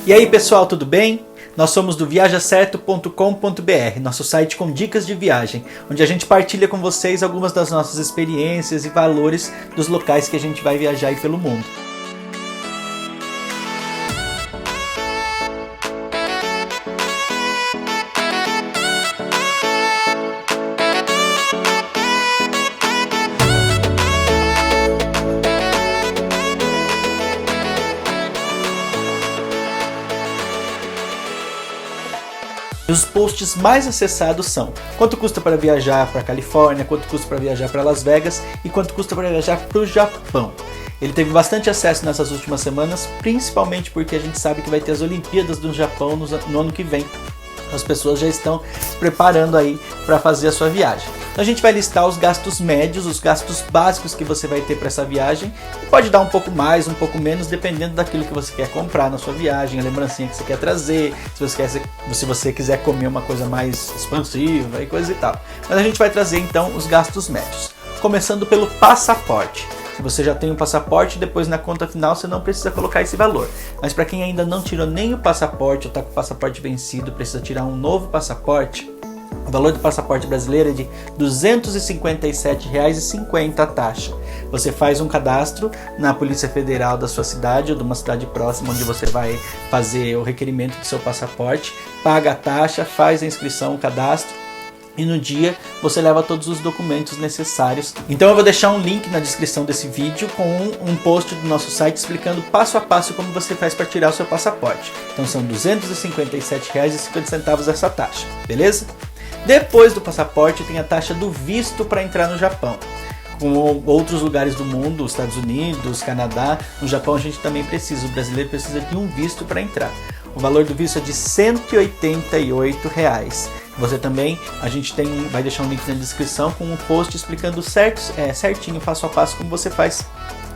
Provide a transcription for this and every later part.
E aí pessoal, tudo bem? Nós somos do viajacerto.com.br, nosso site com dicas de viagem, onde a gente partilha com vocês algumas das nossas experiências e valores dos locais que a gente vai viajar aí pelo mundo. Os posts mais acessados são: quanto custa para viajar para a Califórnia, quanto custa para viajar para Las Vegas e quanto custa para viajar para o Japão. Ele teve bastante acesso nessas últimas semanas, principalmente porque a gente sabe que vai ter as Olimpíadas do Japão no ano que vem. As pessoas já estão se preparando aí para fazer a sua viagem. Então a gente vai listar os gastos médios, os gastos básicos que você vai ter para essa viagem. E pode dar um pouco mais, um pouco menos, dependendo daquilo que você quer comprar na sua viagem, a lembrancinha que você quer trazer, se você quiser comer uma coisa mais expansiva e coisa e tal. Mas a gente vai trazer então os gastos médios. Começando pelo passaporte. Se você já tem um passaporte, depois na conta final você não precisa colocar esse valor. Mas para quem ainda não tirou nem o passaporte ou está com o passaporte vencido, precisa tirar um novo passaporte, o valor do passaporte brasileiro é de R$ 257,50 a taxa. Você faz um cadastro na Polícia Federal da sua cidade ou de uma cidade próxima onde você vai fazer o requerimento do seu passaporte, paga a taxa, faz a inscrição, o cadastro, e no dia você leva todos os documentos necessários. Então eu vou deixar um link na descrição desse vídeo com um post do nosso site explicando passo a passo como você faz para tirar o seu passaporte. Então são R$ 257,50 essa taxa, beleza? Depois do passaporte tem a taxa do visto para entrar no Japão. Com outros lugares do mundo, os Estados Unidos, Canadá, no Japão a gente também precisa, o brasileiro precisa de um visto para entrar. O valor do visto é de R$ 188. Você também, a gente vai deixar um link na descrição com um post explicando certinho, passo a passo, como você faz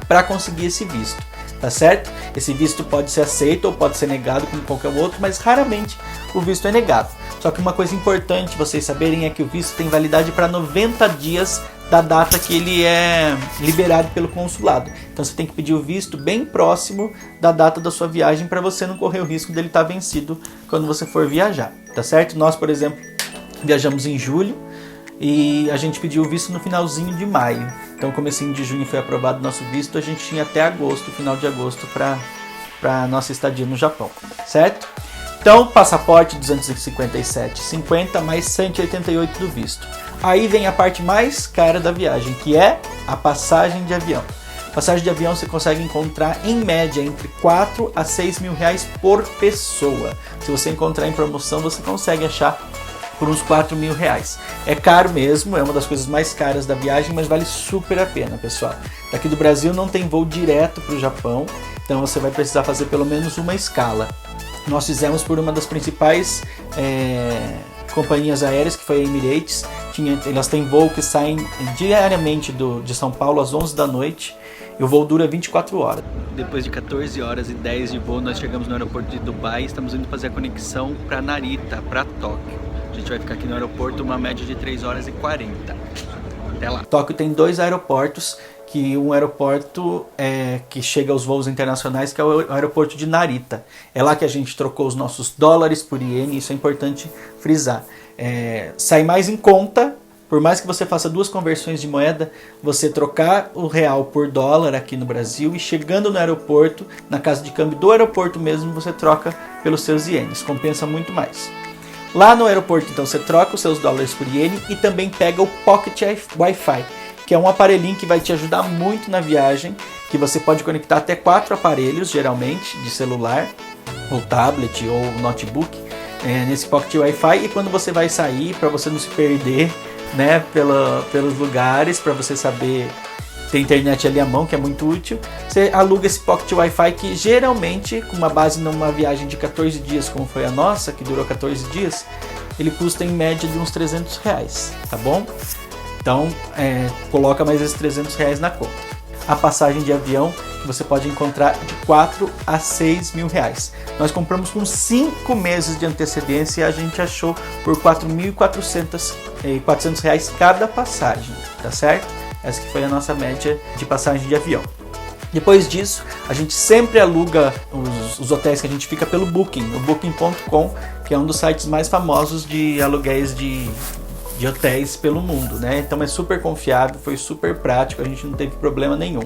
para conseguir esse visto, tá certo? Esse visto pode ser aceito ou pode ser negado como qualquer outro, mas raramente o visto é negado. Só que uma coisa importante vocês saberem é que o visto tem validade para 90 dias da data que ele é liberado pelo consulado. Então você tem que pedir o visto bem próximo da data da sua viagem para você não correr o risco dele estar vencido quando você for viajar, tá certo? Nós, por exemplo, viajamos em julho e a gente pediu o visto no finalzinho de maio. Então comecinho de junho foi aprovado o nosso visto, a gente tinha até agosto, final de agosto, para a nossa estadia no Japão, certo? Então passaporte R$ 257,50 mais R$ 188 do visto. Aí vem a parte mais cara da viagem, que é a passagem de avião. Passagem de avião você consegue encontrar em média entre 4 a 6 mil reais por pessoa. Se você encontrar em promoção, você consegue achar por uns 4 mil reais. É caro mesmo, é uma das coisas mais caras da viagem, mas vale super a pena, pessoal. Daqui do Brasil não tem voo direto para o Japão, então você vai precisar fazer pelo menos uma escala. Nós fizemos por uma das principais companhias aéreas, que foi a Emirates. Elas têm voo que saem diariamente de São Paulo às 11 da noite e o voo dura 24 horas. Depois de 14 horas e 10 de voo, nós chegamos no aeroporto de Dubai e estamos indo fazer a conexão para Narita, para Tóquio. A gente vai ficar aqui no aeroporto uma média de 3 horas e 40. Até lá. Tóquio tem 2 aeroportos, que um aeroporto que chega aos voos internacionais, que é o aeroporto de Narita. É lá que a gente trocou os nossos dólares por iene, isso é importante frisar. Sai mais em conta, por mais que você faça 2 conversões de moeda, você trocar o real por dólar aqui no Brasil e chegando no aeroporto, na casa de câmbio do aeroporto mesmo, você troca pelos seus ienes, compensa muito mais. Lá no aeroporto, então, você troca os seus dólares por iene e também pega o Pocket Wi-Fi, que é um aparelhinho que vai te ajudar muito na viagem, que você pode conectar até 4 aparelhos, geralmente, de celular, ou tablet, ou notebook, nesse Pocket Wi-Fi, e quando você vai sair, para você não se perder, né, pelos lugares, para você saber ter internet ali à mão, que é muito útil, você aluga esse Pocket Wi-Fi, que geralmente, com uma base numa viagem de 14 dias, como foi a nossa, que durou 14 dias, ele custa em média de uns R$ 300, tá bom? Então, coloca mais esses R$ 300 na conta. A passagem de avião, que você pode encontrar de 4 a 6 mil reais. Nós compramos com 5 meses de antecedência e a gente achou por R$ 4.400 cada passagem, tá certo? Essa que foi a nossa média de passagem de avião. Depois disso, a gente sempre aluga os hotéis que a gente fica pelo Booking, o Booking.com, que é um dos sites mais famosos de aluguéis de hotéis pelo mundo, né? Então é super confiável, foi super prático, a gente não teve problema nenhum.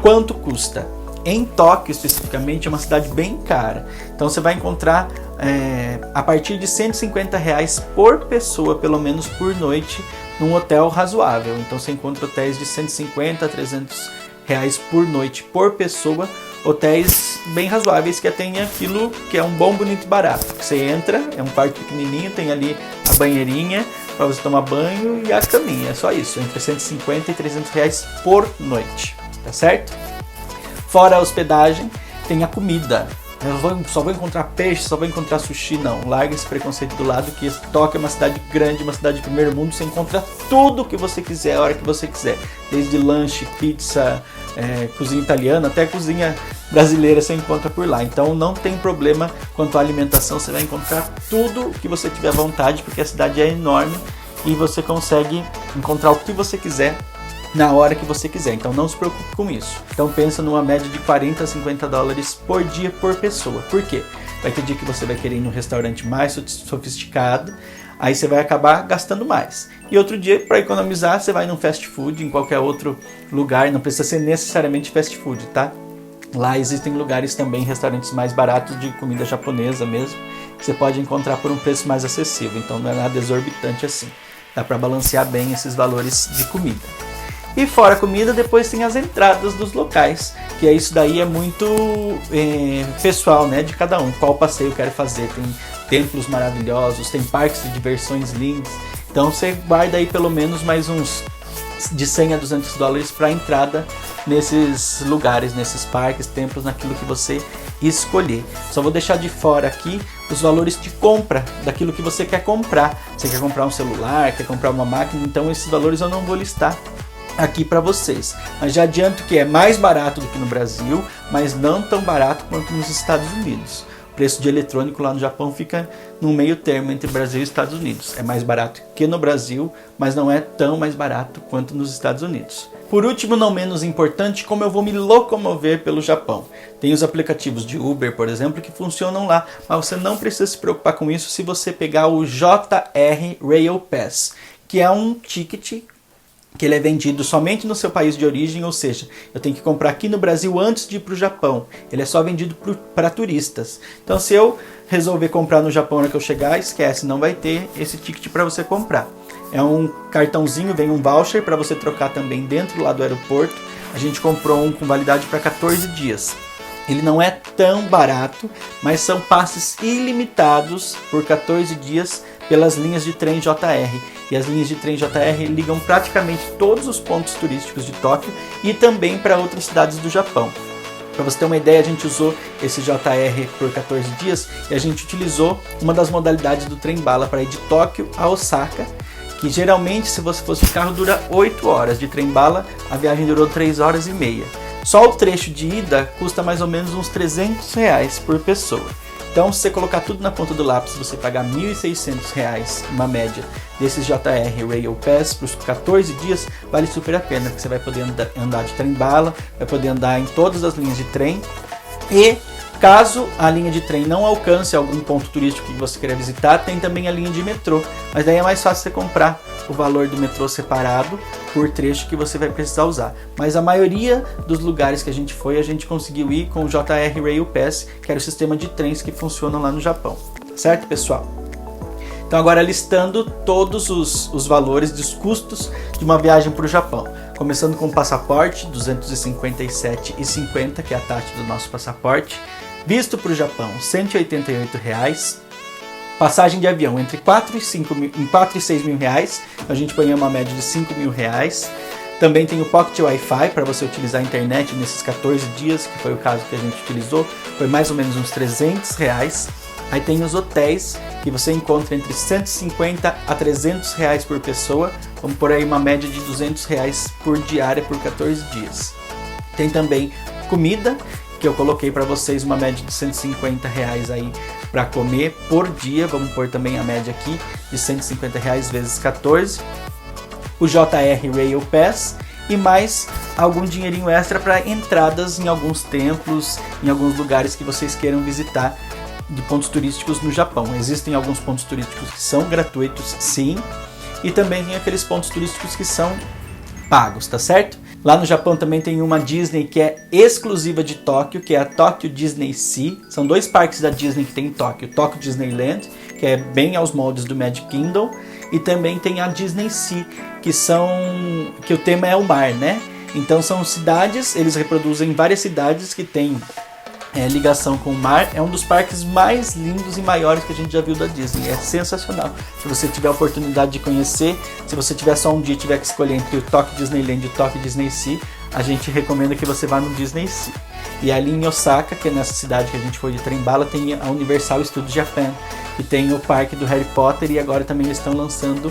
Quanto custa? Em Tóquio, especificamente, é uma cidade bem cara. Então você vai encontrar a partir de R$150 por pessoa, pelo menos por noite, num hotel razoável. Então você encontra hotéis de R$150 a R$300 por noite por pessoa, hotéis bem razoáveis que atendem aquilo que é um bom, bonito e barato. Você entra, é um quarto pequenininho, tem ali a banheirinha para você tomar banho e a caminha, é só isso, entre R$150 e R$300 por noite, tá certo? Fora a hospedagem, tem a comida. Eu só vou encontrar peixe, só vou encontrar sushi, não. Larga esse preconceito do lado, que Tóquio é uma cidade grande, uma cidade de primeiro mundo. Você encontra tudo que você quiser, a hora que você quiser. Desde lanche, pizza, cozinha italiana, até cozinha brasileira você encontra por lá. Então não tem problema quanto à alimentação, você vai encontrar tudo que você tiver vontade, porque a cidade é enorme e você consegue encontrar o que você quiser na hora que você quiser, então não se preocupe com isso. Então pensa numa média de $40 a $50 por dia por pessoa. Por quê? Vai ter dia que você vai querer ir num restaurante mais sofisticado, aí você vai acabar gastando mais. E outro dia, para economizar, você vai num fast food, em qualquer outro lugar, não precisa ser necessariamente fast food, tá? Lá existem lugares também, restaurantes mais baratos de comida japonesa mesmo, que você pode encontrar por um preço mais acessível, então não é nada exorbitante assim. Dá para balancear bem esses valores de comida. E fora a comida, depois tem as entradas dos locais, que isso daí é muito pessoal, né, de cada um. Qual passeio eu quero fazer, tem templos maravilhosos, tem parques de diversões lindos. Então você guarda aí pelo menos mais uns de $100 a $200 para entrada nesses lugares, nesses parques, templos, naquilo que você escolher. Só vou deixar de fora aqui os valores de compra daquilo que você quer comprar. Você quer comprar um celular, quer comprar uma máquina, então esses valores eu não vou listar aqui para vocês, mas já adianto que é mais barato do que no Brasil, mas não tão barato quanto nos Estados Unidos. O preço de eletrônico lá no Japão fica no meio termo entre Brasil e Estados Unidos. É mais barato que no Brasil, mas não é tão mais barato quanto nos Estados Unidos. Por último, não menos importante, como eu vou me locomover pelo Japão. Tem os aplicativos de Uber, por exemplo, que funcionam lá, mas você não precisa se preocupar com isso se você pegar o JR Rail Pass, que é um ticket que ele é vendido somente no seu país de origem, ou seja, eu tenho que comprar aqui no Brasil antes de ir para o Japão. Ele é só vendido para turistas. Então se eu resolver comprar no Japão na hora que eu chegar, esquece, não vai ter esse ticket para você comprar. É um cartãozinho, vem um voucher para você trocar também dentro lá do aeroporto. A gente comprou um com validade para 14 dias. Ele não é tão barato, mas são passes ilimitados por 14 dias pelas linhas de trem JR. E as linhas de trem JR ligam praticamente todos os pontos turísticos de Tóquio e também para outras cidades do Japão. Para você ter uma ideia, a gente usou esse JR por 14 dias e a gente utilizou uma das modalidades do trem-bala para ir de Tóquio a Osaka, que geralmente, se você fosse de carro, dura 8 horas. De trem-bala, a viagem durou 3 horas e meia. Só o trecho de ida custa mais ou menos uns R$300 por pessoa. Então, se você colocar tudo na ponta do lápis, você pagar R$1.600, uma média desses JR Rail Pass para os 14 dias, vale super a pena, porque você vai poder andar de trem-bala, vai poder andar em todas as linhas de trem. E caso a linha de trem não alcance algum ponto turístico que você queira visitar, tem também a linha de metrô. Mas daí é mais fácil você comprar o valor do metrô separado por trecho que você vai precisar usar. Mas a maioria dos lugares que a gente foi, a gente conseguiu ir com o JR Rail Pass, que era o sistema de trens que funcionam lá no Japão. Certo, pessoal? Então agora listando todos os valores dos custos de uma viagem para o Japão. Começando com o passaporte, R$ 257,50, que é a taxa do nosso passaporte. Visto para o Japão, R$ 188. Passagem de avião entre 4 e 6 mil reais, a gente põe uma média de 5 mil reais. Também tem o Pocket Wi-Fi para você utilizar a internet nesses 14 dias, que foi o caso que a gente utilizou, foi mais ou menos uns R$300. Aí tem os hotéis, que você encontra entre 150 a 300 reais por pessoa, vamos por aí uma média de 200 reais por diária por 14 dias. Tem também comida, que eu coloquei para vocês uma média de 150 reais aí para comer por dia, vamos pôr também a média aqui de 150 reais vezes 14. O JR Rail Pass e mais algum dinheirinho extra para entradas em alguns templos, em alguns lugares que vocês queiram visitar de pontos turísticos no Japão. Existem alguns pontos turísticos que são gratuitos, sim, e também tem aqueles pontos turísticos que são pagos, tá certo? Lá no Japão também tem uma Disney que é exclusiva de Tóquio, que é a Tokyo Disney Sea. São 2 parques da Disney que tem em Tóquio. Tokyo Disneyland, que é bem aos moldes do Magic Kingdom, e também tem a Disney Sea, que o tema é o mar, né? Então são cidades, eles reproduzem várias cidades que têm ligação com o mar. É um dos parques mais lindos e maiores que a gente já viu da Disney. É sensacional. Se você tiver a oportunidade de conhecer, se você tiver só um dia e tiver que escolher entre o Tokyo Disneyland e o Tokyo Disney Sea, a gente recomenda que você vá no Disney Sea. E ali em Osaka, que é nessa cidade que a gente foi de trem-bala, tem a Universal Studios Japan, que tem o parque do Harry Potter, e agora também eles estão lançando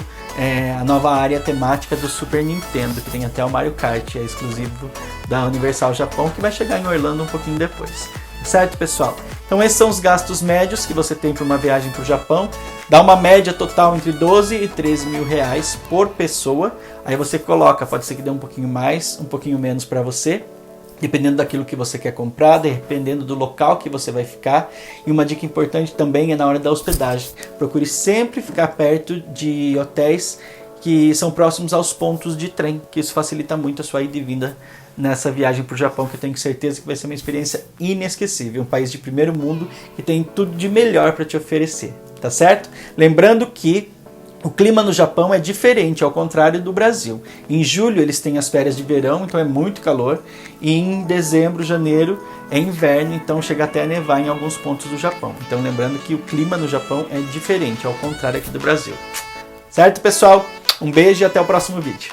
a nova área temática do Super Nintendo, que tem até o Mario Kart, é exclusivo da Universal Japão, que vai chegar em Orlando um pouquinho depois. Certo, pessoal? Então esses são os gastos médios que você tem para uma viagem para o Japão. Dá uma média total entre 12 e 13 mil reais por pessoa. Aí você coloca, pode ser que dê um pouquinho mais, um pouquinho menos para você, dependendo daquilo que você quer comprar, dependendo do local que você vai ficar. E uma dica importante também é na hora da hospedagem. Procure sempre ficar perto de hotéis que são próximos aos pontos de trem, que isso facilita muito a sua ida e vinda nessa viagem para o Japão, que eu tenho certeza que vai ser uma experiência inesquecível. Um país de primeiro mundo que tem tudo de melhor para te oferecer, tá certo? Lembrando que o clima no Japão é diferente, ao contrário do Brasil. Em julho eles têm as férias de verão, então é muito calor. E em dezembro, janeiro é inverno, então chega até a nevar em alguns pontos do Japão. Então lembrando que o clima no Japão é diferente, ao contrário aqui do Brasil. Certo, pessoal? Um beijo e até o próximo vídeo.